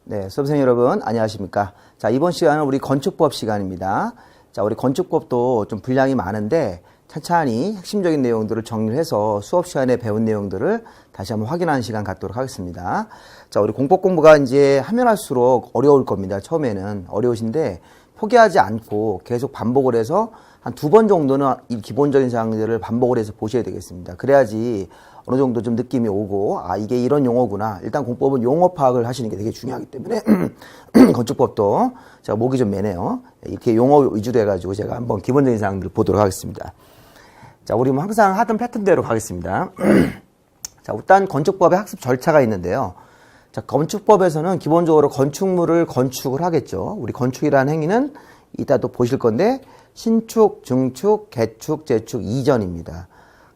네, 수험생 여러분 안녕하십니까? 자, 이번 시간은 우리 건축법 시간입니다. 자, 우리 건축법도 좀 분량이 많은데 찬찬히 핵심적인 내용들을 정리를 해서 수업 시간에 배운 내용들을 다시 한번 확인하는 시간 갖도록 하겠습니다. 자, 우리 공법 공부가 이제 하면 할수록 어려울 겁니다. 처음에는 어려우신데 포기하지 않고 계속 반복을 해서 한 2번 정도는 이 기본적인 사항들을 반복을 해서 보셔야 되겠습니다. 그래야지 어느 정도 좀 느낌이 오고, 아, 이게 이런 용어구나. 일단 공법은 용어 파악을 하시는 게 되게 중요하기 때문에, 건축법도 제가 목이 좀 매네요. 이렇게 용어 위주로 해가지고 제가 한번 기본적인 사항들을 보도록 하겠습니다. 자, 우리 뭐 항상 하던 패턴대로 가겠습니다. 자, 일단 건축법의 학습 절차가 있는데요. 자, 건축법에서는 기본적으로 건축물을 건축을 하겠죠. 우리 건축이라는 행위는 이따 또 보실 건데, 신축, 증축, 개축, 재축, 이전입니다.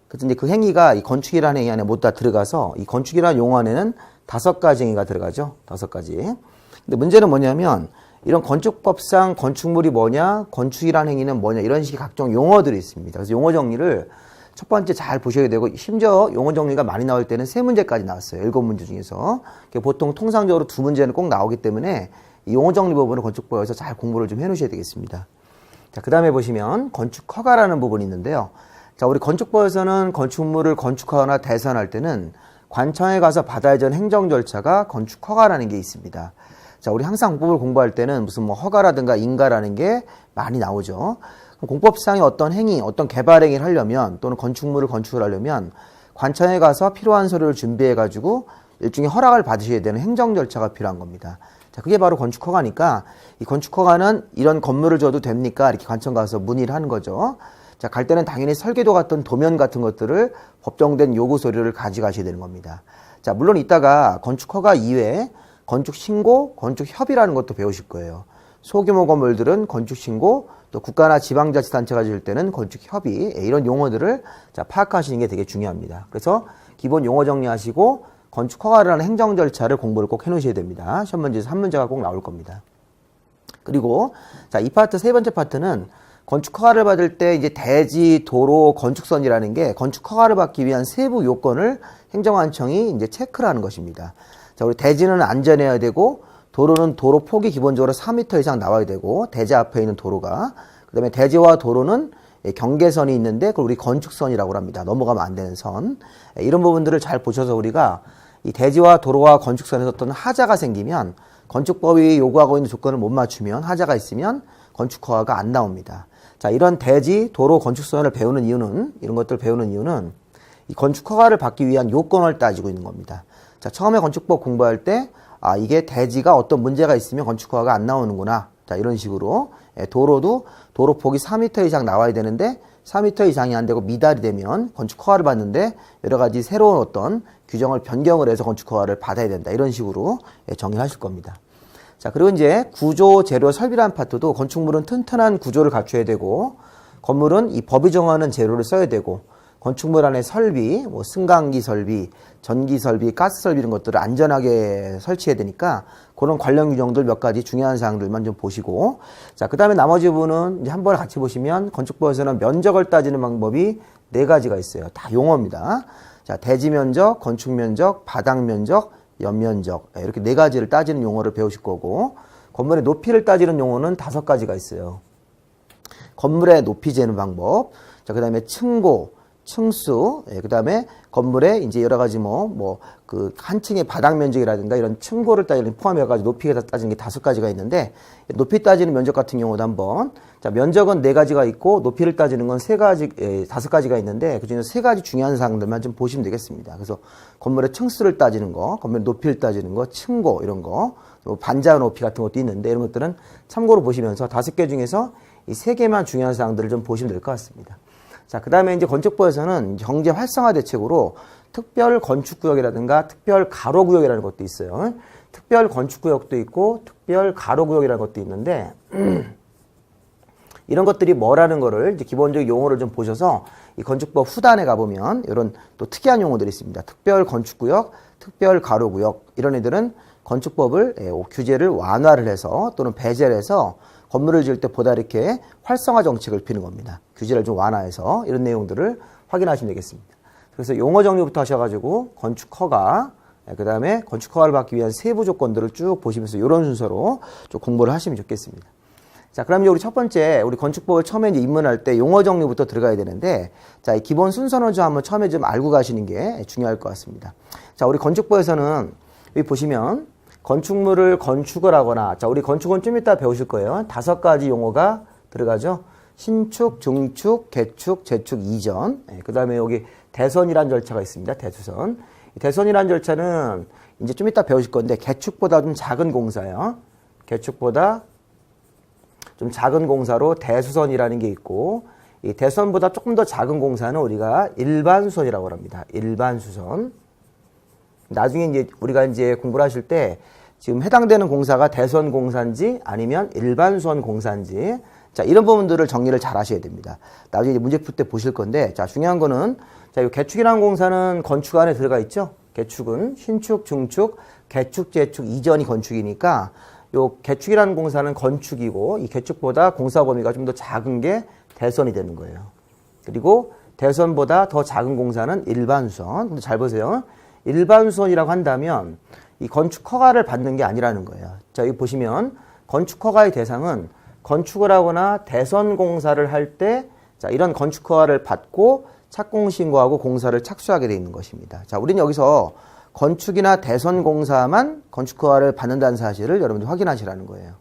그래서 이제 그 행위가 이 건축이라는 행위 안에 모두 다 들어가서 이 건축이라는 용어 안에는 5가지 행위가 들어가죠. 5가지. 근데 문제는 뭐냐면 이런 건축법상 건축물이 뭐냐, 건축이라는 행위는 뭐냐 이런 식의 각종 용어들이 있습니다. 그래서 용어 정리를 첫 번째 잘 보셔야 되고 심지어 용어 정리가 많이 나올 때는 3문제까지 나왔어요. 7문제 중에서. 보통 통상적으로 2문제는 꼭 나오기 때문에 이 용어 정리 부분을 건축법에서 잘 공부를 좀 해놓으셔야 되겠습니다. 자, 그 다음에 보시면 건축 허가라는 부분이 있는데요. 자, 우리 건축법에서는 건축물을 건축하거나 대선할 때는 관청에 가서 받아야 되는 행정 절차가 건축 허가라는 게 있습니다. 자, 우리 항상 공법을 공부할 때는 무슨 뭐 허가라든가 인가라는 게 많이 나오죠. 공법상의 어떤 행위, 어떤 개발 행위를 하려면 또는 건축물을 건축을 하려면 관청에 가서 필요한 서류를 준비해 가지고 일종의 허락을 받으셔야 되는 행정 절차가 필요한 겁니다. 자, 그게 바로 건축 허가니까 이 건축 허가는 이런 건물을 줘도 됩니까? 이렇게 관청 가서 문의를 하는 거죠. 자, 갈 때는 당연히 설계도 같은 도면 같은 것들을 법정된 요구 서류를 가져가셔야 되는 겁니다. 자, 물론 이따가 건축 허가 이외에 건축 신고, 건축 협의라는 것도 배우실 거예요. 소규모 건물들은 건축 신고, 또 국가나 지방자치단체가 지을 때는 건축 협의, 이런 용어들을 자, 파악하시는 게 되게 중요합니다. 그래서 기본 용어 정리하시고 건축 허가라는 행정 절차를 공부를 꼭 해놓으셔야 됩니다. 시험 문제에서 3문제가 꼭 나올 겁니다. 그리고 자, 이 파트 세 번째 파트는 건축 허가를 받을 때 이제 대지, 도로, 건축선이라는 게 건축 허가를 받기 위한 세부 요건을 행정관청이 이제 체크를 하는 것입니다. 자, 우리 대지는 안전해야 되고, 도로는 도로 폭이 기본적으로 4m 이상 나와야 되고, 대지 앞에 있는 도로가. 그 다음에 대지와 도로는 경계선이 있는데, 그걸 우리 건축선이라고 합니다. 넘어가면 안 되는 선. 이런 부분들을 잘 보셔서 우리가 이 대지와 도로와 건축선에서 어떤 하자가 생기면, 건축법이 요구하고 있는 조건을 못 맞추면, 하자가 있으면 건축 허가가 안 나옵니다. 자, 이런 대지, 도로, 건축선을 배우는 이유는, 이런 것들을 배우는 이유는 이 건축 허가를 받기 위한 요건을 따지고 있는 겁니다. 자, 처음에 건축법 공부할 때, 아, 이게 대지가 어떤 문제가 있으면 건축 허가가 안 나오는구나. 자, 이런 식으로. 도로도 도로 폭이 4m 이상 나와야 되는데 4m 이상이 안 되고 미달이 되면 건축 허가를 받는데 여러 가지 새로운 어떤 규정을 변경을 해서 건축 허가를 받아야 된다. 이런 식으로 정의를 하실 겁니다. 자, 그리고 이제 구조, 재료, 설비라는 파트도 건축물은 튼튼한 구조를 갖춰야 되고, 건물은 이 법이 정하는 재료를 써야 되고, 건축물 안에 설비, 뭐 승강기 설비, 전기 설비, 가스 설비 이런 것들을 안전하게 설치해야 되니까 그런 관련 규정들 몇 가지 중요한 사항들만 좀 보시고, 자, 그 다음에 나머지 부분은 이제 한번 같이 보시면 건축법에서는 면적을 따지는 방법이 4가지가 있어요. 다 용어입니다. 자, 대지 면적, 건축 면적, 바닥 면적, 연면적, 이렇게 4가지를 따지는 용어를 배우실 거고, 건물의 높이를 따지는 용어는 5가지가 있어요. 건물의 높이 재는 방법, 자, 그 다음에 층고, 층수, 그 다음에 건물의 이제 여러 가지 그 한 층의 바닥 면적이라든가 이런 층고를 따지는 포함해가지고 높이가 따지는 게 5가지가 있는데, 높이 따지는 면적 같은 경우도 한번, 자, 면적은 4가지가 있고, 높이를 따지는 건 5가지가 있는데, 그 중에서 3가지 중요한 사항들만 좀 보시면 되겠습니다. 그래서 건물의 층수를 따지는 거, 건물의 높이를 따지는 거, 층고, 이런 거, 반자 높이 같은 것도 있는데, 이런 것들은 참고로 보시면서 5개 중에서 이 3개만 중요한 사항들을 좀 보시면 될 것 같습니다. 자, 그 다음에 이제 건축법에서는 경제 활성화 대책으로 특별 건축구역이라든가 특별 가로구역이라는 것도 있어요. 특별 건축구역도 있고 특별 가로구역이라는 것도 있는데, 이런 것들이 뭐라는 거를 이제 기본적인 용어를 좀 보셔서 이 건축법 후단에 가보면 이런 또 특이한 용어들이 있습니다. 특별 건축구역, 특별 가로구역, 이런 애들은 건축법을 규제를 완화를 해서 또는 배제를 해서 건물을 지을 때 보다 이렇게 활성화 정책을 피는 겁니다. 규제를 좀 완화해서 이런 내용들을 확인하시면 되겠습니다. 그래서 용어 정리부터 하셔가지고 건축 허가, 그 다음에 건축허가를 받기 위한 세부 조건들을 쭉 보시면서 이런 순서로 좀 공부를 하시면 좋겠습니다. 자, 그럼 이제 우리 첫 번째, 우리 건축법을 처음에 이제 입문할 때 용어 정리부터 들어가야 되는데, 자, 이 기본 순서는 좀 한번 처음에 좀 알고 가시는 게 중요할 것 같습니다. 자, 우리 건축법에서는 여기 보시면 건축물을 건축을 하거나, 자, 우리 건축은 좀 이따 배우실 거예요. 5가지 용어가 들어가죠. 신축, 중축, 개축, 재축, 이전. 그 다음에 여기 대선이라는 절차가 있습니다. 대수선. 대선이라는 절차는 이제 좀 이따 배우실 건데, 개축보다 좀 작은 공사예요. 개축보다 좀 작은 공사로 대수선이라는 게 있고, 이 대선보다 조금 더 작은 공사는 우리가 일반수선이라고 합니다. 일반수선. 나중에 이제 우리가 이제 공부를 하실 때 지금 해당되는 공사가 대선 공사인지 아니면 일반수선 공사인지, 자, 이런 부분들을 정리를 잘 하셔야 됩니다. 나중에 이제 문제 풀 때 보실 건데, 자, 중요한 거는, 자, 이 개축이라는 공사는 건축 안에 들어가 있죠. 개축은 신축, 중축, 개축, 재축, 이전이 건축이니까, 요 개축이라는 공사는 건축이고, 이 개축보다 공사 범위가 좀 더 작은 게 대선이 되는 거예요. 그리고 대선보다 더 작은 공사는 일반수선. 근데 잘 보세요. 일반수선이라고 한다면 이 건축 허가를 받는 게 아니라는 거예요. 자, 여기 보시면 건축 허가의 대상은 건축을 하거나 대선 공사를 할 때, 자, 이런 건축 허가를 받고 착공 신고하고 공사를 착수하게 돼 있는 것입니다. 자, 우리는 여기서 건축이나 대선 공사만 건축 허가를 받는다는 사실을 여러분들 확인하시라는 거예요.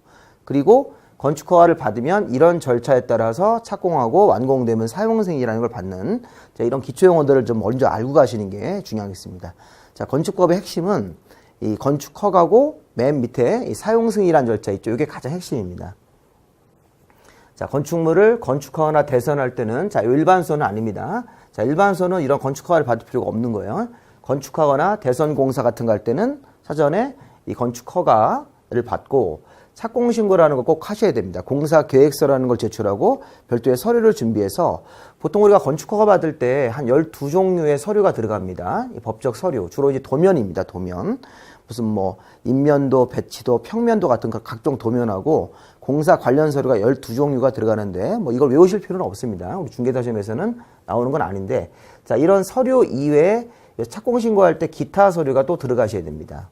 그리고 건축 허가를 받으면 이런 절차에 따라서 착공하고 완공되면 사용 승인이라는 걸 받는, 자, 이런 기초 용어들을 좀 먼저 알고 가시는 게 중요하겠습니다. 자, 건축법의 핵심은 이 건축 허가고 맨 밑에 이 사용 승인이라는 절차 있죠. 이게 가장 핵심입니다. 자, 건축물을 건축하거나 대선할 때는, 자, 일반선은 아닙니다. 자, 일반선은 이런 건축허가를 받을 필요가 없는 거예요. 건축하거나 대선 공사 같은 거 할 때는 사전에 이 건축허가를 받고 착공신고라는 거 꼭 하셔야 됩니다. 공사계획서라는 걸 제출하고 별도의 서류를 준비해서, 보통 우리가 건축허가 받을 때 한 12종류의 서류가 들어갑니다. 이 법적 서류. 주로 이제 도면입니다. 도면. 무슨 뭐 인면도, 배치도, 평면도 같은 각종 도면하고 공사 관련 서류가 12종류가 들어가는데, 뭐 이걸 외우실 필요는 없습니다. 우리 중개사시험에서는 나오는 건 아닌데, 자, 이런 서류 이외에 착공신고할 때 기타 서류가 또 들어가셔야 됩니다.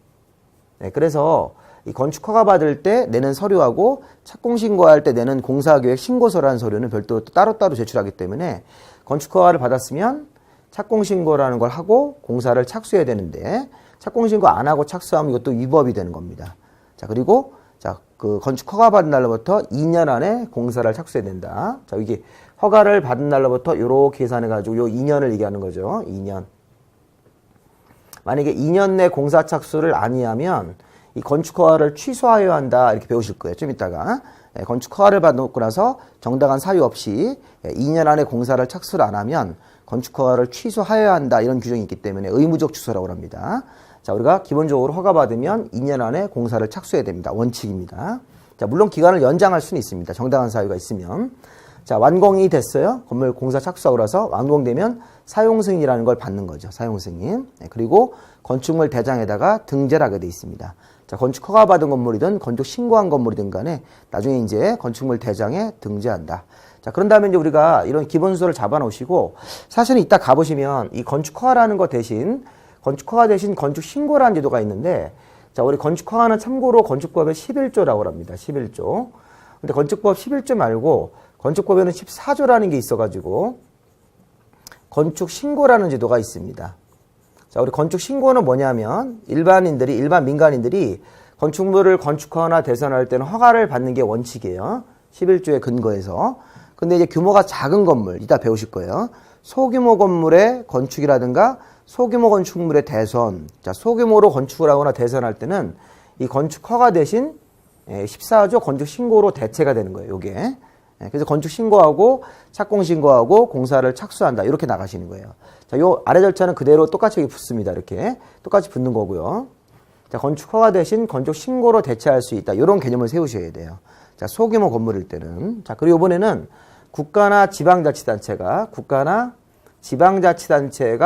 네, 그래서 이 건축허가 받을 때 내는 서류하고 착공신고할 때 내는 공사계획 신고서라는 서류는 별도로 또 따로따로 제출하기 때문에, 건축허가를 받았으면 착공신고라는 걸 하고 공사를 착수해야 되는데, 착공신고 안 하고 착수하면 이것도 위법이 되는 겁니다. 자, 그리고 자, 그 건축 허가 받은 날로부터 2년 안에 공사를 착수해야 된다. 자, 이게 허가를 받은 날로부터 요렇게 계산해 가지고 요 2년을 얘기하는 거죠. 2년. 만약에 2년 내 공사 착수를 아니하면 이 건축 허가를 취소하여야 한다. 이렇게 배우실 거예요. 좀 이따가. 건축 허가를 받고 나서 정당한 사유 없이 2년 안에 공사를 착수를 안 하면 건축 허가를 취소하여야 한다. 이런 규정이 있기 때문에 의무적 취소라고 합니다. 자, 우리가 기본적으로 허가받으면 2년 안에 공사를 착수해야 됩니다. 원칙입니다. 자, 물론 기간을 연장할 수는 있습니다. 정당한 사유가 있으면. 자, 완공이 됐어요. 건물 공사 착수하고 나서 완공되면 사용 승인이라는 걸 받는 거죠. 사용 승인. 네, 그리고 건축물 대장에다가 등재를 하게 돼 있습니다. 자, 건축 허가 받은 건물이든 건축 신고한 건물이든 간에 나중에 이제 건축물 대장에 등재한다. 자, 그런 다음에 이제 우리가 이런 기본 순서를 잡아 놓으시고, 사실은 이따 가보시면 이 건축 허가라는 거 대신 건축허가 대신 건축신고라는 제도가 있는데, 자, 우리 건축허가는 참고로 건축법의 11조라고 합니다. 11조. 근데 건축법 11조 말고 건축법에는 14조라는 게 있어가지고 건축신고라는 제도가 있습니다. 자, 우리 건축신고는 뭐냐면 일반 민간인들이 건축물을 건축하거나 대선할 때는 허가를 받는 게 원칙이에요. 11조에 근거해서. 근데 이제 규모가 작은 건물, 이따 배우실 거예요. 소규모 건물의 건축이라든가 소규모 건축물의 대선, 자, 소규모로 건축을 하거나 대선할 때는 이 건축 허가 대신 14조 건축 신고로 대체가 되는 거예요, 요게. 그래서 건축 신고하고 착공 신고하고 공사를 착수한다. 이렇게 나가시는 거예요. 자, 요 아래 절차는 그대로 똑같이 붙습니다. 이렇게 똑같이 붙는 거고요. 자, 건축 허가 대신 건축 신고로 대체할 수 있다. 이런 개념을 세우셔야 돼요. 자, 소규모 건물일 때는. 자, 그리고 이번에는 국가나 지방자치단체가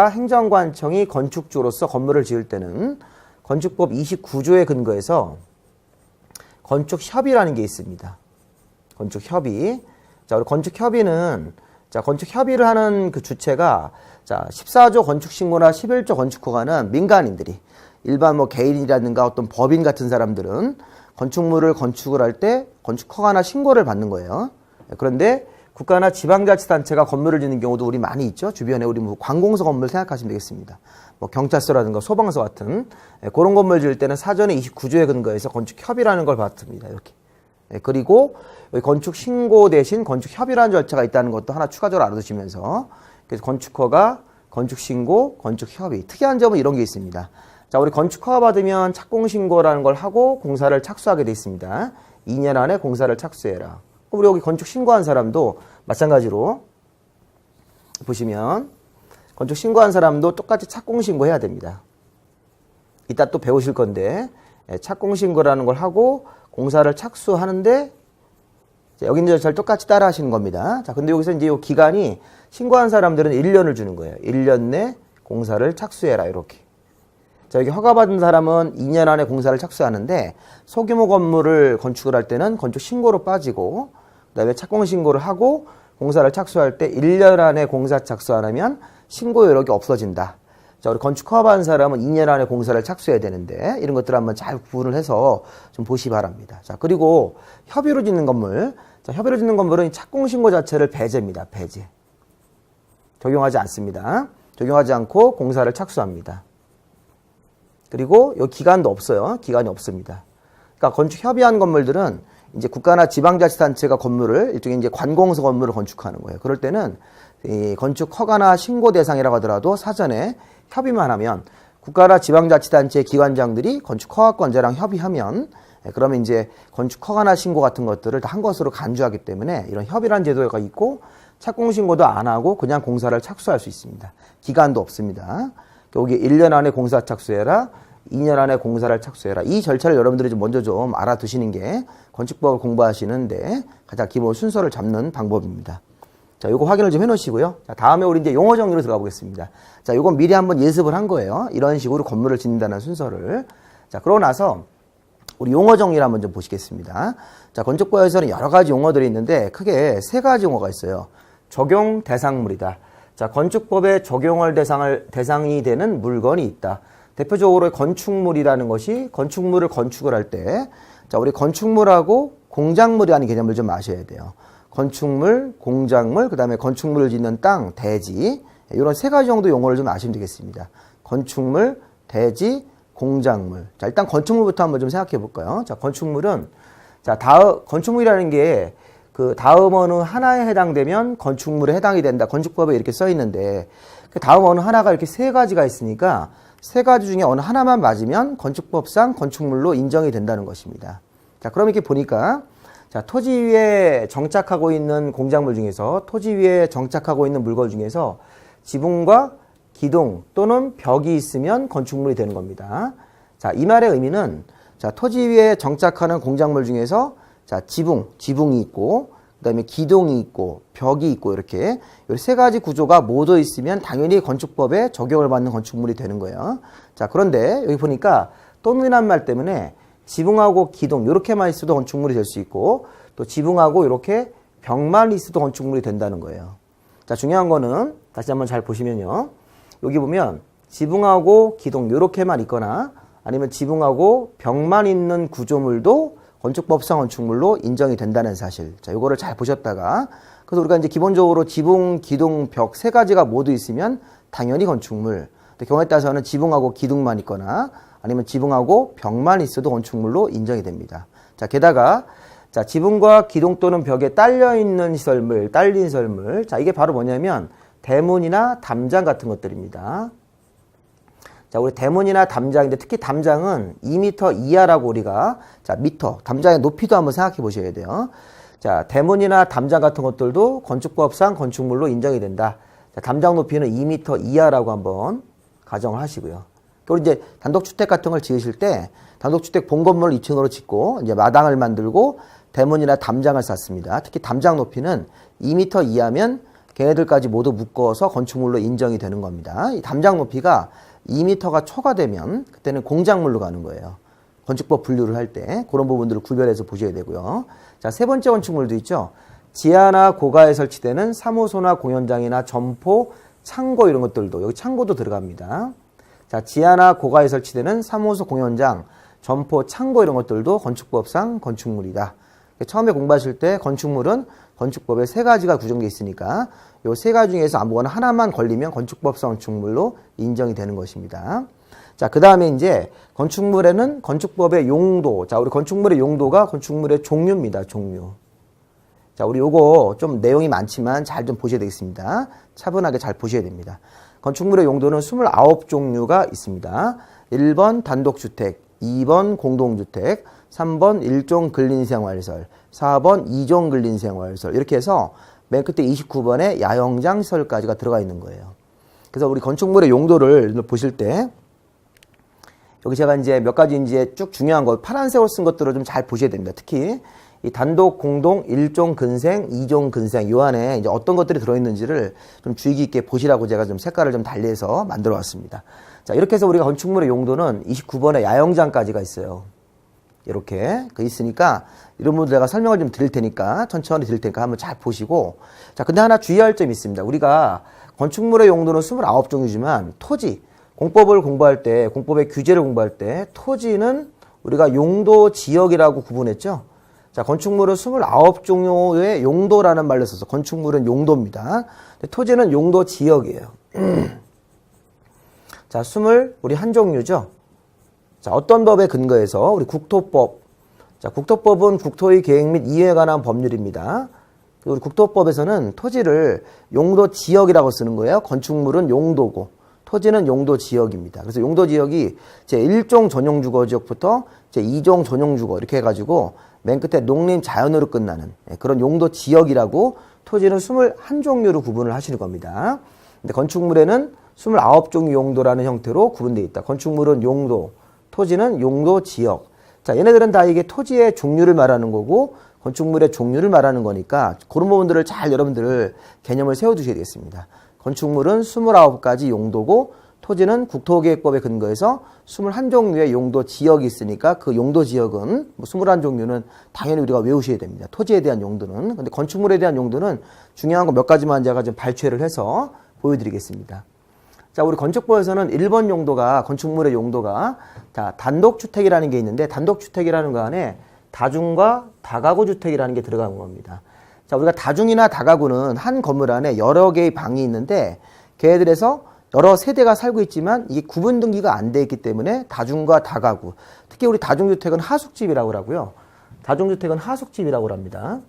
행정관청이 건축주로서 건물을 지을 때는 건축법 29조에 근거해서 건축협의라는 게 있습니다. 건축협의. 자, 우리 건축협의는, 자, 건축협의를 하는 그 주체가, 자, 14조 건축신고나 11조 건축허가는 민간인들이, 일반 뭐 개인이라든가 어떤 법인 같은 사람들은 건축물을 건축을 할 때 건축 허가나 신고를 받는 거예요. 그런데 국가나 지방자치단체가 건물을 짓는 경우도 우리 많이 있죠. 주변에 우리 뭐 관공서 건물 생각하시면 되겠습니다. 뭐 경찰서라든가 소방서 같은 그런 건물 지을 때는 사전에 29조에 근거해서 건축협의라는 걸 받습니다. 이렇게. 그리고 여기 건축 신고 대신 건축 협의라는 절차가 있다는 것도 하나 추가적으로 알아두시면서 그래서 건축허가, 건축 신고, 건축 협의. 특이한 점은 이런 게 있습니다. 자, 우리 건축 허가 받으면 착공 신고라는 걸 하고 공사를 착수하게 돼 있습니다. 2년 안에 공사를 착수해라. 우리 여기 건축 신고한 사람도 마찬가지로 보시면 건축 신고한 사람도 똑같이 착공 신고해야 됩니다. 이따 또 배우실 건데 착공 신고라는 걸 하고 공사를 착수하는데 여기 있는 절차를 똑같이 따라 하시는 겁니다. 자, 근데 여기서 이제 이 기간이 신고한 사람들은 1년을 주는 거예요. 1년 내 공사를 착수해라. 이렇게. 자, 여기 허가받은 사람은 2년 안에 공사를 착수하는데 소규모 건물을 건축을 할 때는 건축 신고로 빠지고 그다음에 착공 신고를 하고 공사를 착수할 때 1년 안에 공사 착수 안 하면 신고 여력이 없어진다. 자, 우리 건축 허가받은 사람은 2년 안에 공사를 착수해야 되는데 이런 것들 한번 잘 구분을 해서 좀 보시기 바랍니다. 자, 그리고 협의로 짓는 건물. 자, 협의로 짓는 건물은 착공 신고 자체를 배제입니다. 배제. 적용하지 않습니다. 적용하지 않고 공사를 착수합니다. 그리고 이 기간도 없어요. 기간이 없습니다. 그러니까 건축 협의한 건물들은 이제 국가나 지방자치단체가 건물을 일종의 이제 관공서 건물을 건축하는 거예요. 그럴 때는 이 건축 허가나 신고 대상이라고 하더라도 사전에 협의만 하면 국가나 지방자치단체 기관장들이 건축 허가권자랑 협의하면 그러면 이제 건축 허가나 신고 같은 것들을 다 한 것으로 간주하기 때문에 이런 협의란 제도가 있고 착공 신고도 안 하고 그냥 공사를 착수할 수 있습니다. 기간도 없습니다. 여기 1년 안에 공사 착수해라. 2년 안에 공사를 착수해라. 이 절차를 여러분들이 좀 먼저 좀 알아두시는 게 건축법을 공부하시는데 가장 기본 순서를 잡는 방법입니다. 자, 요거 확인을 좀 해놓으시고요. 자, 다음에 우리 이제 용어 정리로 들어가 보겠습니다. 자, 요건 미리 한번 예습을 한 거예요. 이런 식으로 건물을 짓는다는 순서를. 자, 그러고 나서 우리 용어 정리를 한번 좀 보시겠습니다. 자, 건축법에서는 여러 가지 용어들이 있는데 크게 세 가지 용어가 있어요. 적용 대상물이다. 자, 건축법에 적용할 대상이 되는 물건이 있다. 대표적으로 건축물이라는 것이 건축물을 건축을 할 때, 자, 우리 건축물하고 공작물이라는 개념을 좀 아셔야 돼요. 건축물, 공작물, 그 다음에 건축물을 짓는 땅, 대지, 이런 세 가지 정도 용어를 좀 아시면 되겠습니다. 건축물, 대지, 공작물. 자, 일단 건축물부터 한번 좀 생각해 볼까요? 자, 건축물은, 자, 건축물이라는 게 그 다음 어느 하나에 해당되면 건축물에 해당이 된다. 건축법에 이렇게 써 있는데, 그 다음 어느 하나가 이렇게 세 가지가 있으니까 세 가지 중에 어느 하나만 맞으면 건축법상 건축물로 인정이 된다는 것입니다. 자, 그럼 이렇게 보니까, 자, 토지 위에 정착하고 있는 공작물 중에서, 토지 위에 정착하고 있는 물건 중에서 지붕과 기둥 또는 벽이 있으면 건축물이 되는 겁니다. 자, 이 말의 의미는, 자, 토지 위에 정착하는 공작물 중에서 자, 지붕이 있고, 그 다음에 기둥이 있고, 벽이 있고, 이렇게 세 가지 구조가 모두 있으면 당연히 건축법에 적용을 받는 건축물이 되는 거예요. 자, 그런데 여기 보니까 또는이란 말 때문에 지붕하고 기둥, 이렇게만 있어도 건축물이 될 수 있고, 또 지붕하고 이렇게 벽만 있어도 건축물이 된다는 거예요. 자, 중요한 거는 다시 한번 잘 보시면요. 여기 보면 지붕하고 기둥, 이렇게만 있거나 아니면 지붕하고 벽만 있는 구조물도 건축법상 건축물로 인정이 된다는 사실. 자, 요거를 잘 보셨다가, 그래서 우리가 이제 기본적으로 지붕, 기둥, 벽 세 가지가 모두 있으면 당연히 건축물. 경우에 따라서는 지붕하고 기둥만 있거나 아니면 지붕하고 벽만 있어도 건축물로 인정이 됩니다. 자, 게다가, 자, 지붕과 기둥 또는 벽에 딸린 시설물. 자, 이게 바로 뭐냐면 대문이나 담장 같은 것들입니다. 자, 우리 대문이나 담장인데 특히 담장은 2m 이하라고 우리가, 자, 미터, 담장의 높이도 한번 생각해 보셔야 돼요. 자, 대문이나 담장 같은 것들도 건축법상 건축물로 인정이 된다. 자, 담장 높이는 2m 이하라고 한번 가정을 하시고요. 그리고 이제 단독주택 같은 걸 지으실 때 단독주택 본건물을 2층으로 짓고 이제 마당을 만들고 대문이나 담장을 쌓습니다. 특히 담장 높이는 2m 이하면 걔네들까지 모두 묶어서 건축물로 인정이 되는 겁니다. 이 담장 높이가 2m가 초과되면 그때는 공작물로 가는 거예요. 건축법 분류를 할 때 그런 부분들을 구별해서 보셔야 되고요. 자, 세 번째 건축물도 있죠. 지하나 고가에 설치되는 사무소나 공연장이나 점포, 창고 이런 것들도 여기 창고도 들어갑니다. 자, 지하나 고가에 설치되는 사무소, 공연장, 점포, 창고 이런 것들도 건축법상 건축물이다. 처음에 공부하실 때 건축물은 건축법에 세 가지가 구성되어 있으니까 요 세 가지 중에서 아무거나 하나만 걸리면 건축법상 건축물로 인정이 되는 것입니다. 자, 그 다음에 이제 건축물에는 건축법의 용도. 자, 우리 건축물의 용도가 건축물의 종류입니다. 종류. 자, 우리 요거 좀 내용이 많지만 잘 좀 보셔야 되겠습니다. 차분하게 잘 보셔야 됩니다. 건축물의 용도는 29종류가 있습니다. 1번 단독주택, 2번 공동주택, 3번 1종 근린생활시설, 4번 2종 근린생활시설 이렇게 해서 맨 끝에 29번에 야영장 시설까지가 들어가 있는 거예요. 그래서 우리 건축물의 용도를 보실 때 여기 제가 이제 몇 가지 이제 쭉 중요한 거 파란색으로 쓴 것들을 좀 잘 보셔야 됩니다. 특히 이 단독, 공동, 1종 근생, 2종 근생 요 안에 이제 어떤 것들이 들어있는지를 좀 주의 깊게 보시라고 제가 좀 색깔을 좀 달리해서 만들어 왔습니다. 자, 이렇게 해서 우리가 건축물의 용도는 29번에 야영장까지가 있어요. 이렇게 있으니까 이런 분들 내가 설명을 좀 드릴 테니까 천천히 드릴 테니까 한번 잘 보시고. 자, 근데 하나 주의할 점이 있습니다. 우리가 건축물의 용도는 29종류지만 토지, 공법을 공부할 때, 공법의 규제를 공부할 때 토지는 우리가 용도 지역이라고 구분했죠. 자, 건축물은 29종류의 용도라는 말을 써서 건축물은 용도입니다. 토지는 용도 지역이에요. 자, 우리 한 종류죠. 자, 어떤 법에 근거해서 우리 국토법. 자, 국토법은 국토의 계획 및 이해에 관한 법률입니다. 우리 국토법에서는 토지를 용도 지역이라고 쓰는 거예요. 건축물은 용도고 토지는 용도 지역입니다. 그래서 용도 지역이 제1종 전용주거 지역부터 제2종 전용주거 이렇게 해가지고 맨 끝에 농림 자연으로 끝나는 그런 용도 지역이라고 토지는 21종류로 구분을 하시는 겁니다. 근데 건축물에는 29종류 용도라는 형태로 구분되어 있다. 건축물은 용도, 토지는 용도 지역. 자, 얘네들은 다 이게 토지의 종류를 말하는 거고 건축물의 종류를 말하는 거니까 그런 부분들을 잘 여러분들 개념을 세워두셔야 되겠습니다. 건축물은 29가지 용도고 토지는 국토계획법에 근거해서 21종류의 용도 지역이 있으니까 그 용도 지역은 21종류는 당연히 우리가 외우셔야 됩니다. 토지에 대한 용도는. 근데 건축물에 대한 용도는 중요한 거 몇 가지만 제가 좀 발췌를 해서 보여드리겠습니다. 자, 우리 건축법에서는 1번 용도가, 건축물의 용도가, 자, 단독주택이라는 게 있는데, 단독주택이라는 거 안에 다중과 다가구주택이라는 게 들어가는 겁니다. 자, 우리가 다중이나 다가구는 한 건물 안에 여러 개의 방이 있는데, 걔네들에서 여러 세대가 살고 있지만, 이게 구분 등기가 안 돼 있기 때문에 다중과 다가구. 특히 우리 다중주택은 하숙집이라고 하고요. 다중주택은 하숙집이라고 합니다.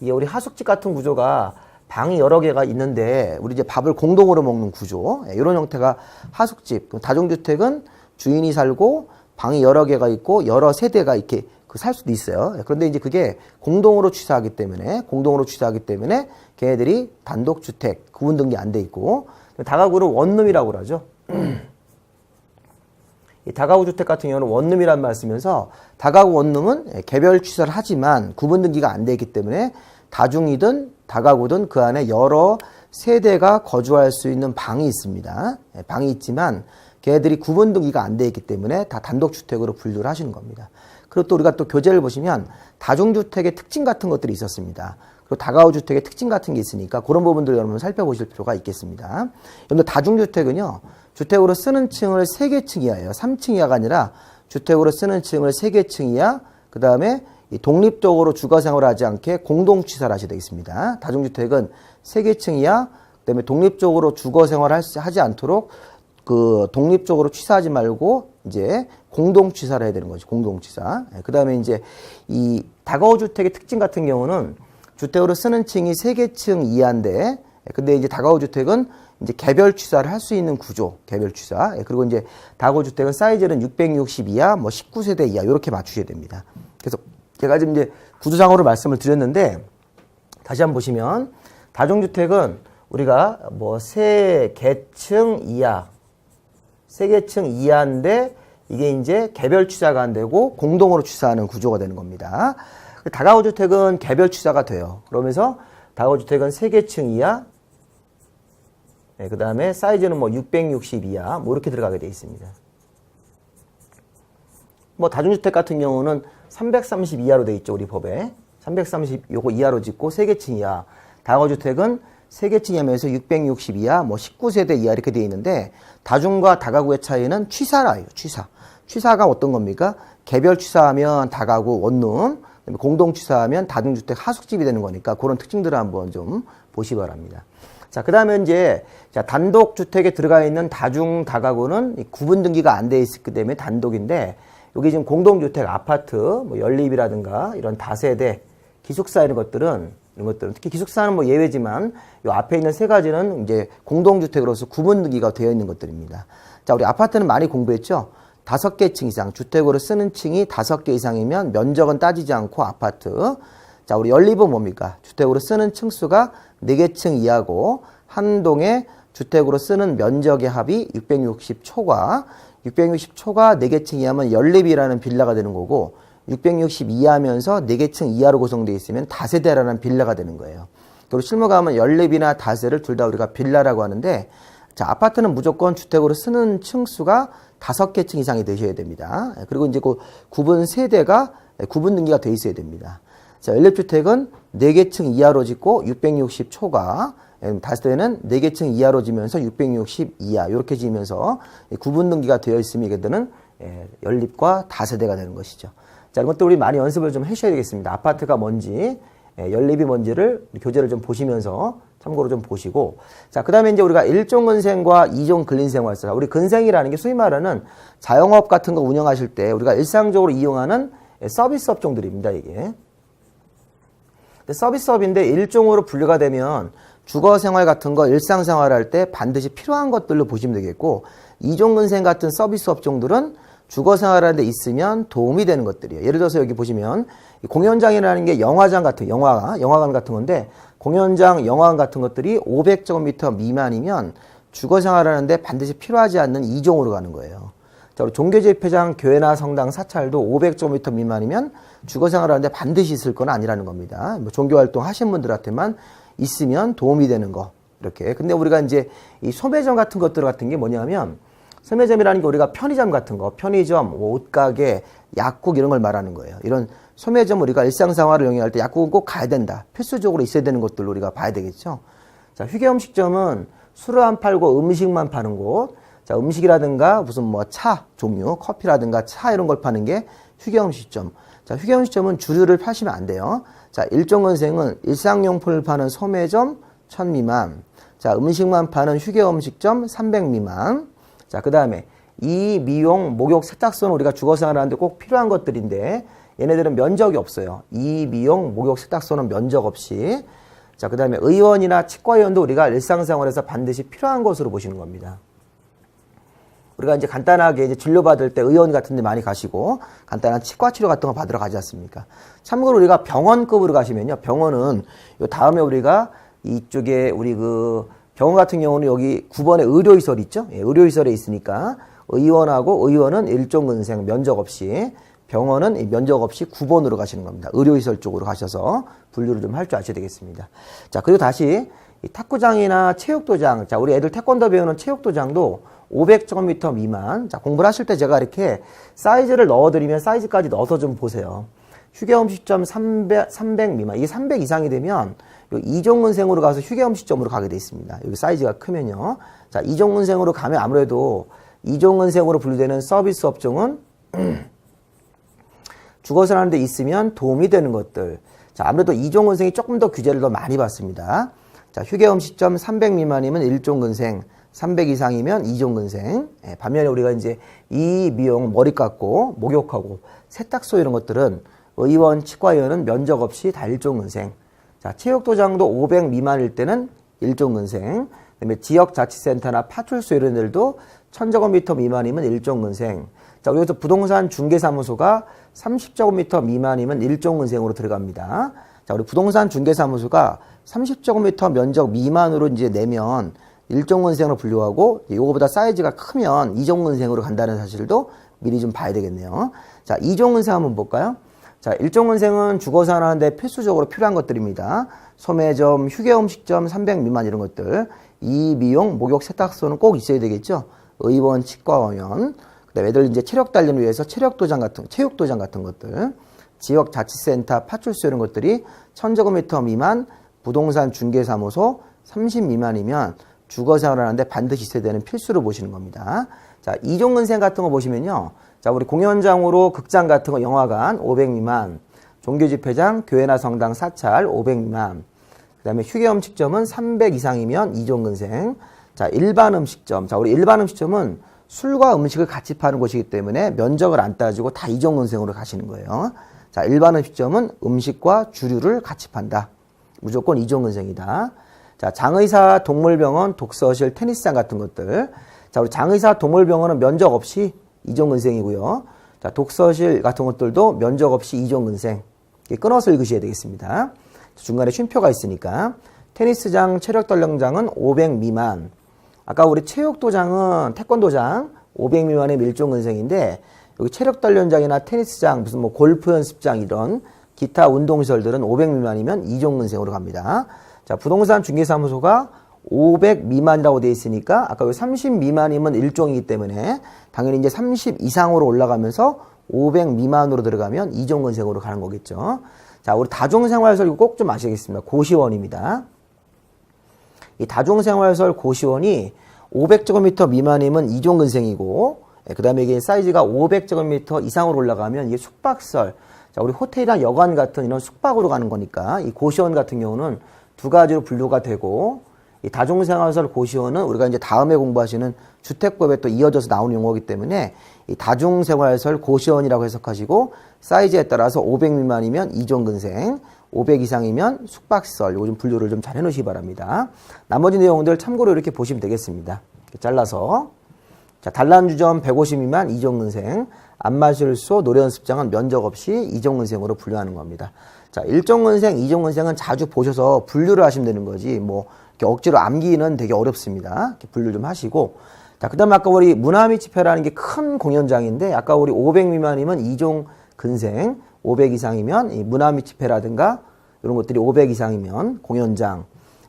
이게 우리 하숙집 같은 구조가 방이 여러 개가 있는데 우리 이제 밥을 공동으로 먹는 구조 이런 형태가 하숙집. 다중주택은 주인이 살고 방이 여러 개가 있고 여러 세대가 이렇게 살 수도 있어요. 그런데 이제 그게 공동으로 취사하기 때문에 걔네들이 단독주택 구분 등기 안 돼 있고 다가구를 원룸이라고 그러죠. 이 다가구 주택 같은 경우는 원룸이라는 말 쓰면서 다가구 원룸은 개별 취사를 하지만 구분 등기가 안 돼 있기 때문에 다중이든 다가구든 그 안에 여러 세대가 거주할 수 있는 방이 있습니다. 방이 있지만 걔네들이 구분 등기가 안 돼 있기 때문에 다 단독주택으로 분류를 하시는 겁니다. 그리고 또 우리가 또 교재를 보시면 다중주택의 특징 같은 것들이 있었습니다. 그리고 다가구 주택의 특징 같은 게 있으니까 그런 부분들 여러분 살펴보실 필요가 있겠습니다. 여러분 다중주택은요. 주택으로 쓰는 층을 3개 층 이하예요. 3층 이하가 아니라 주택으로 쓰는 층을 3개 층 이하 그 다음에 독립적으로 주거생활을 하지 않게 공동취사를 하셔야 되겠습니다. 다중주택은 3개 층 이하 그 다음에 독립적으로 주거생활을 하지 않도록 그 독립적으로 취사하지 말고 이제 공동취사를 해야 되는 거죠. 공동취사. 그 다음에 이제 이 다가구 주택의 특징 같은 경우는 주택으로 쓰는 층이 3개 층 이하인데 근데 이제 다가구 주택은 이제 개별 취사를 할 수 있는 구조, 개별 취사. 그리고 이제 다가구 주택은 사이즈는 660 이하, 19세대 이하 이렇게 맞추셔야 됩니다. 그래서 제가 지금 이제 구조상으로 말씀을 드렸는데 다시 한번 보시면 다중주택은 우리가 3개층 이하, 3개층 이하인데 이게 이제 개별 취사가 안 되고 공동으로 취사하는 구조가 되는 겁니다. 다가구 주택은 개별 취사가 돼요. 그러면서 다가구 주택은 3개층 이하, 그 다음에 사이즈는 660 이하, 이렇게 들어가게 되어 있습니다. 다중주택 같은 경우는 330 이하로 되어 있죠, 우리 법에. 330 요거 이하로 짓고 3개층 이하. 다가구 주택은 3계층이면서 660 이하, 뭐 19세대 이하 이렇게 되어 있는데 다중과 다가구의 차이는 취사라요. 취사가 어떤 겁니까? 개별 취사하면 다가구 원룸, 공동 취사하면 다중주택 하숙집이 되는 거니까 그런 특징들을 한번 좀 보시기 바랍니다. 자, 그 다음에 이제 단독 주택에 들어가 있는 다중 다가구는 구분 등기가 안 돼 있기 때문에 단독인데 여기 지금 공동주택 아파트, 뭐 연립이라든가 이런 다세대 기숙사 이런 것들은 특히 기숙사는 뭐 예외지만 이 앞에 있는 세 가지는 이제 공동주택으로서 구분 등기가 되어 있는 것들입니다. 자, 우리 아파트는 많이 공부했죠? 5개 층 이상, 주택으로 쓰는 층이 5개 이상이면 면적은 따지지 않고 아파트. 자, 우리 연립은 뭡니까? 주택으로 쓰는 층수가 4개 층 이하고 한 동에 주택으로 쓰는 면적의 합이 660초가 4개 층 이하면 연립이라는 빌라가 되는 거고 660 이하면서 4개 층 이하로 구성되어 있으면 다세대라는 빌라가 되는 거예요. 그리고 실무 가면 연립이나 다세를 둘 다 우리가 빌라라고 하는데 자, 아파트는 무조건 주택으로 쓰는 층수가 5개 층 이상이 되셔야 됩니다. 그리고 이제 그 구분 세대가 구분 등기가 돼 있어야 됩니다. 자, 연립주택은 4개 층 이하로 짓고 660초가 다세대는 4개 층 이하로 지면서 660 이하 이렇게 지면서 구분 등기가 되어 있으면 이게들은 연립과 다세대가 되는 것이죠. 자, 이것도 우리 많이 연습을 좀 하셔야 되겠습니다. 아파트가 뭔지, 연립이 뭔지를 교재를 좀 보시면서 참고로 좀 보시고. 자, 그 다음에 이제 우리가 1종 근생과 2종 근린생활사. 우리 근생이라는 게 소위 말하는 자영업 같은 거 운영하실 때 우리가 일상적으로 이용하는 서비스 업종들입니다, 이게. 서비스업인데 1종으로 분류가 되면 주거생활 같은 거 일상생활 할 때 반드시 필요한 것들로 보시면 되겠고 2종 근생 같은 서비스 업종들은 주거생활 하는데 있으면 도움이 되는 것들이에요. 예를 들어서 여기 보시면 공연장이라는 게 영화장 같은 영화관 같은 건데 공연장, 영화관 같은 것들이 500제곱미터 미만이면 주거생활 하는데 반드시 필요하지 않는 2종으로 가는 거예요. 자, 우리 종교집회장, 교회나 성당, 사찰도 500제곱미터 미만이면 주거생활 하는데 반드시 있을 건 아니라는 겁니다. 뭐 종교활동 하신 분들한테만 있으면 도움이 되는 거. 이렇게. 근데 우리가 이제 이 소매점 같은 것들 같은 게 뭐냐면 소매점이라는 게 우리가 편의점 같은 거, 편의점, 옷가게, 약국 이런 걸 말하는 거예요. 이런 소매점 우리가 일상생활을 영위할 때 약국은 꼭 가야 된다. 필수적으로 있어야 되는 것들로 우리가 봐야 되겠죠. 자, 휴게음식점은 술을 안 팔고 음식만 파는 곳. 자, 음식이라든가 무슨 뭐 차 종류, 커피라든가 차 이런 걸 파는 게 휴게음식점. 자, 휴게음식점은 주류를 파시면 안 돼요. 자, 1종 근생은 일상용품을 파는 소매점 1000 미만. 자, 음식만 파는 휴게음식점 300 미만. 자, 그 다음에 이 미용, 목욕, 세탁소는 우리가 주거생활 하는데 꼭 필요한 것들인데 얘네들은 면적이 없어요. 이 미용, 목욕, 세탁소는 면적 없이. 자, 그 다음에 의원이나 치과의원도 우리가 일상생활에서 반드시 필요한 것으로 보시는 겁니다. 우리가 이제 간단하게 이제 진료받을 때 의원 같은 데 많이 가시고 간단한 치과 치료 같은 거 받으러 가지 않습니까? 참고로 우리가 병원급으로 가시면요. 병원은 요 다음에 우리가 이쪽에 우리 그 병원 같은 경우는 여기 9번에 의료시설 있죠? 예, 의료시설에 있으니까 의원은 1종 근생 면적 없이 병원은 면적 없이 9번으로 가시는 겁니다. 의료시설 쪽으로 가셔서 분류를 좀 할 줄 아셔야 되겠습니다. 자, 그리고 다시 이 탁구장이나 체육도장. 자, 우리 애들 태권도 배우는 체육도장도 500제곱미터 미만. 자, 공부를 하실 때 제가 이렇게 사이즈를 넣어드리면 사이즈까지 넣어서 좀 보세요. 휴게음식점 300 미만. 이게 300 이상이 되면 2종 근생으로 가서 휴게음식점으로 가게 돼 있습니다. 여기 사이즈가 크면요. 자, 2종 근생으로 가면 아무래도 2종 근생으로 분류되는 서비스 업종은 주거생활 하는 데 있으면 도움이 되는 것들. 자, 아무래도 2종 근생이 조금 더 규제를 더 많이 받습니다. 자, 휴게음식점 300 미만이면 1종 근생, 300 이상이면 2종 근생. 예, 반면에 우리가 이제 이 미용, 머리 깎고, 목욕하고, 세탁소 이런 것들은 의원, 치과의원은 면적 없이 다 1종 근생. 자, 체육도장도 500 미만일 때는 1종 근생. 그다음에 지역자치센터나 파출소 이런 데도 1000제곱미터 미만이면 1종 근생. 자, 여기서 부동산 중개사무소가 30제곱미터 미만이면 1종 근생으로 들어갑니다. 자, 우리 부동산 중개사무소가 30제곱미터 면적 미만으로 이제 내면 1종 근생으로 분류하고 이거보다 사이즈가 크면 2종 근생으로 간다는 사실도 미리 좀 봐야 되겠네요. 자, 2종 근생 한번 볼까요? 자, 1종 근생은 주거생활 하는데 필수적으로 필요한 것들입니다. 소매점, 휴게음식점 300 미만 이런 것들. 이 미용, 목욕, 세탁소는 꼭 있어야 되겠죠. 의원, 치과의원. 그다음에 애들 이제 체력 단련을 위해서 체육도장 같은 것들. 지역자치센터, 파출소 이런 것들이 1000제곱미터 미만 부동산 중개사무소 30 미만이면 주거 생활하는데 반드시 있어야 되는 필수로 보시는 겁니다. 자, 이종근생 같은 거 보시면요. 자, 우리 공연장으로 극장 같은 거 영화관 500 미만, 종교집회장, 교회나 성당 사찰 500 미만, 그 다음에 휴게음식점은 300 이상이면 이종근생. 자, 일반 음식점. 자, 우리 일반 음식점은 술과 음식을 같이 파는 곳이기 때문에 면적을 안 따지고 다 이종근생으로 가시는 거예요. 자, 일반 음식점은 음식과 주류를 같이 판다. 무조건 이종근생이다. 자, 장의사, 동물병원, 독서실, 테니스장 같은 것들. 자, 우리 장의사, 동물병원은 면적 없이 이종근생이고요. 자, 독서실 같은 것들도 면적 없이 이종근생. 끊어서 읽으셔야 되겠습니다. 중간에 쉼표가 있으니까. 테니스장, 체력鍛炼장은 500 미만. 아까 우리 체육도장은 태권도장 500 미만의 밀종근생인데 여기 체력鍛炼장이나 테니스장, 무슨 뭐 골프 연습장 이런 기타 운동시설들은 500 미만이면 이종근생으로 갑니다. 자, 부동산 중개사무소가 500 미만이라고 되어 있으니까 아까 여기 30 미만이면 1종이기 때문에 당연히 이제 30 이상으로 올라가면서 500 미만으로 들어가면 이종근생으로 가는 거겠죠. 자, 우리 다중생활시설 꼭 좀 아시겠습니다. 고시원입니다. 이 다중생활시설 고시원이 500제곱미터 미만이면 이종근생이고, 그 다음에 이게 사이즈가 500제곱미터 이상으로 올라가면 이게 숙박시설. 자, 우리 호텔이나 여관 같은 이런 숙박으로 가는 거니까 이 고시원 같은 경우는 두 가지로 분류가 되고, 이 다중생활시설 고시원은 우리가 이제 다음에 공부하시는 주택법에 또 이어져서 나오는 용어이기 때문에 이 다중생활시설 고시원이라고 해석하시고 사이즈에 따라서 500 미만이면 이종근생, 500 이상이면 숙박시설, 요거 좀 분류를 좀 잘 해놓으시기 바랍니다. 나머지 내용들 참고로 이렇게 보시면 되겠습니다. 이렇게 잘라서. 자, 단란주점 150 미만 이종근생, 안마실소, 노래연습장은 면적 없이 이종근생으로 분류하는 겁니다. 자, 1종근생, 2종근생은 자주 보셔서 분류를 하시면 되는 거지, 뭐, 이렇게 억지로 암기는 되게 어렵습니다. 이렇게 분류 좀 하시고. 자, 그 다음에 아까 우리 문화미 집회라는 게 큰 공연장인데, 아까 우리 500 미만이면 이종근생, 500 이상이면 이 문화미 집회라든가 이런 것들이 500 이상이면 공연장,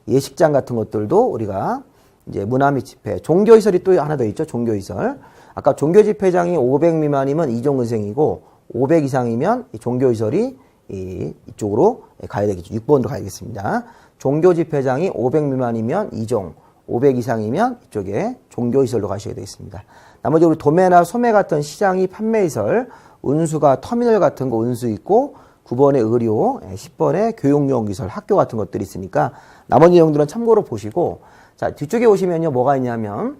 예식장 같은 것들도 우리가 이제 문화미 집회, 종교시설이 또 하나 더 있죠. 종교시설. 아까 종교집회장이 500 미만이면 이종근생이고 500 이상이면 이 종교시설이 이쪽으로 가야 되겠죠. 6번으로 가야겠습니다. 종교집회장이 500 미만이면 이종, 500 이상이면 이쪽에 종교시설로 가셔야 되겠습니다. 나머지 우리 도매나 소매 같은 시장이 판매시설, 운수가 터미널 같은 거 운수 있고 9번에 의료, 10번에 교육용기설, 학교 같은 것들이 있으니까 나머지 내용들은 참고로 보시고, 자, 뒤쪽에 오시면요, 뭐가 있냐면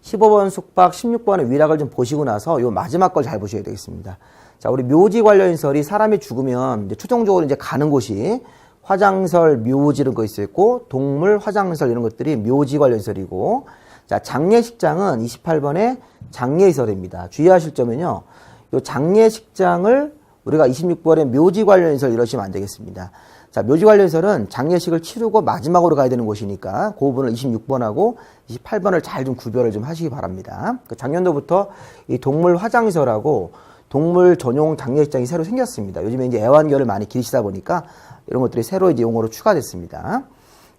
15번 숙박, 16번의 위락을 좀 보시고 나서 요 마지막 걸 잘 보셔야 되겠습니다. 자, 우리 묘지 관련 시설이 사람이 죽으면 이제 최종적으로 이제 가는 곳이 화장설, 묘지 이런 거 있고 동물 화장설 이런 것들이 묘지 관련 시설이고, 자, 장례식장은 28번에 장례시설입니다. 주의하실 점은요, 요 장례식장을 우리가 26번에 묘지 관련 시설 이러시면 안 되겠습니다. 자, 묘지 관련 시설은 장례식을 치르고 마지막으로 가야 되는 곳이니까 그 부분을 26번하고 28번을 잘 좀 구별을 좀 하시기 바랍니다. 작년도부터 이 동물 화장시설하고 동물 전용 장례식장이 새로 생겼습니다. 요즘에 이제 애완견을 많이 기르시다 보니까 이런 것들이 새로 이제 용어로 추가됐습니다.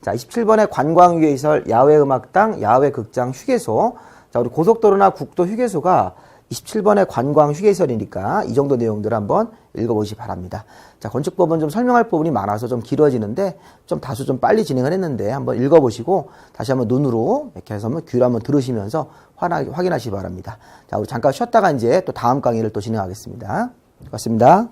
자, 27번에 관광휴게시설, 야외음악당, 야외극장, 휴게소. 자, 우리 고속도로나 국도 휴게소가 27번의 관광 휴게시설이니까 이 정도 내용들 한번 읽어보시기 바랍니다. 자, 건축법은 좀 설명할 부분이 많아서 좀 길어지는데 좀 다소 좀 빨리 진행을 했는데 한번 읽어보시고 다시 한번 눈으로 이렇게 해서 한번 귀로 한번 들으시면서 확인하시기 바랍니다. 자, 우리 잠깐 쉬었다가 이제 또 다음 강의를 또 진행하겠습니다. 고맙습니다.